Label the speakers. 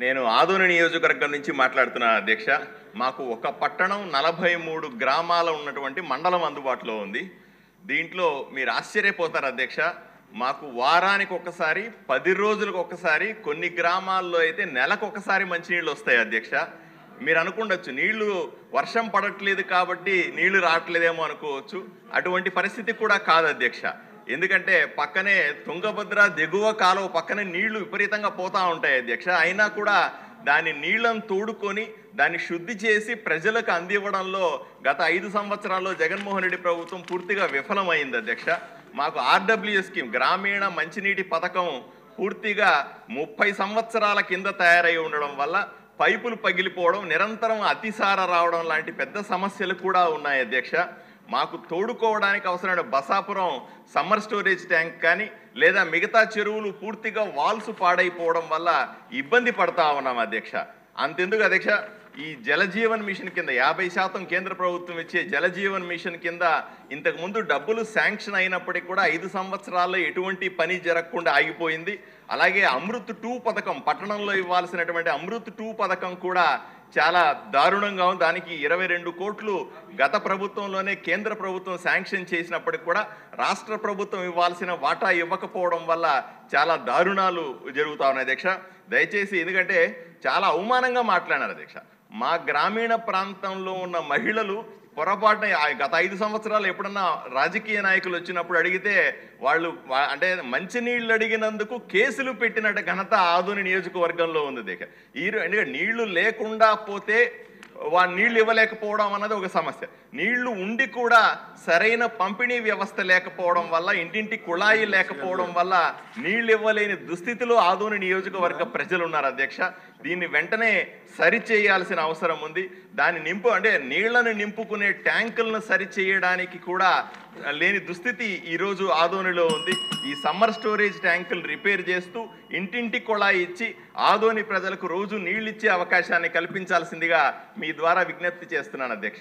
Speaker 1: నేను ఆదోని నియోజకవర్గం నుంచి మాట్లాడుతున్నా అధ్యక్ష. మాకు ఒక పట్టణం 43 గ్రామాల ఉన్నటువంటి మండలం అందుబాటులో ఉంది. దీంట్లో మీరు ఆశ్చర్యపోతారు అధ్యక్ష. మాకు వారానికి ఒకసారి 10 రోజులకు ఒకసారి కొన్ని గ్రామాల్లో అయితే నెలకు ఒకసారి మంచినీళ్ళు వస్తాయి అధ్యక్ష. మీరు అనుకుండొచ్చు నీళ్లు వర్షం పడట్లేదు కాబట్టి నీళ్లు రావట్లేదేమో అనుకోవచ్చు. అటువంటి పరిస్థితి కూడా కాదు అధ్యక్ష. ఎందుకంటే పక్కనే తుంగభద్ర దిగువ కాలువ పక్కనే నీళ్లు విపరీతంగా పోతా ఉంటాయి అధ్యక్ష. అయినా కూడా దాని నీళ్లను తోడుకొని దాన్ని శుద్ధి చేసి ప్రజలకు అందివ్వడంలో గత 5 సంవత్సరాల్లో జగన్మోహన్ రెడ్డి ప్రభుత్వం పూర్తిగా విఫలమైంది అధ్యక్ష. మాకు ఆర్డబ్ల్యూఎస్ స్కీమ్ గ్రామీణ మంచినీటి పథకం పూర్తిగా 30 సంవత్సరాల కింద తయారై ఉండడం వల్ల పైపులు పగిలిపోవడం, నిరంతరం అతిసార రావడం లాంటి పెద్ద సమస్యలు కూడా ఉన్నాయి అధ్యక్ష. మాకు తోడుకోవడానికి అవసరమైన బసాపురం సమ్మర్ స్టోరేజ్ ట్యాంక్ కానీ లేదా మిగతా చెరువులు పూర్తిగా వాల్స్ పాడైపోవడం వల్ల ఇబ్బంది పడతా ఉన్నాం అధ్యక్ష. అంతెందుకు అధ్యక్ష, ఈ జలజీవన్ మిషన్ కింద 50% కేంద్ర ప్రభుత్వం ఇచ్చే జలజీవన్ మిషన్ కింద ఇంతకుముందు డబ్బులు శాంక్షన్ అయినప్పటికీ కూడా 5 సంవత్సరాల్లో ఎటువంటి పని జరగకుండా ఆగిపోయింది. అలాగే అమృత్ 2 పథకం, పట్టణంలో ఇవ్వాల్సినటువంటి అమృత్ 2 పథకం కూడా చాలా దారుణంగా ఉంది. దానికి 22 కోట్లు గత ప్రభుత్వంలోనే కేంద్ర ప్రభుత్వం శాంక్షన్ చేసినప్పటికి కూడా రాష్ట్ర ప్రభుత్వం ఇవ్వాల్సిన వాటా ఇవ్వకపోవడం వల్ల చాలా దారుణాలు జరుగుతా ఉన్నాయి అధ్యక్ష. దయచేసి, ఎందుకంటే చాలా అవమానంగా మాట్లాడారు అధ్యక్ష. మా గ్రామీణ ప్రాంతంలో ఉన్న మహిళలు పొరపాటున గత 5 సంవత్సరాలు ఎప్పుడన్నా రాజకీయ నాయకులు వచ్చినప్పుడు అడిగితే వాళ్ళు అంటే మంచినీళ్ళు అడిగినందుకు కేసులు పెట్టినట్టు ఘనత ఆదోని నియోజకవర్గంలో ఉంది దగ్గర. ఎందుకంటే నీళ్లు లేకుండా పోతే నీళ్లు ఇవ్వలేకపోవడం అన్నది ఒక సమస్య. నీళ్లు ఉండి కూడా సరైన పంపిణీ వ్యవస్థ లేకపోవడం వల్ల, ఇంటింటి కుళాయి లేకపోవడం వల్ల నీళ్లు ఇవ్వలేని దుస్థితిలో ఆదోని నియోజకవర్గ ప్రజలు ఉన్నారు అధ్యక్ష. దీన్ని వెంటనే సరిచేయాల్సిన అవసరం ఉంది. దాన్ని అంటే నీళ్లను నింపుకునే ట్యాంకులను సరిచేయడానికి కూడా లేని దుస్థితి ఈరోజు ఆదోనిలో ఉంది. ఈ సమ్మర్ స్టోరేజ్ ట్యాంకులు రిపేర్ చేస్తూ ఇంటింటి కుళాయి ఇచ్చి ఆదోని ప్రజలకు రోజు నీళ్ళు ఇచ్చే అవకాశాన్ని కల్పించాల్సిందిగా మీ ద్వారా విజ్ఞప్తి చేస్తున్నాను అధ్యక్ష.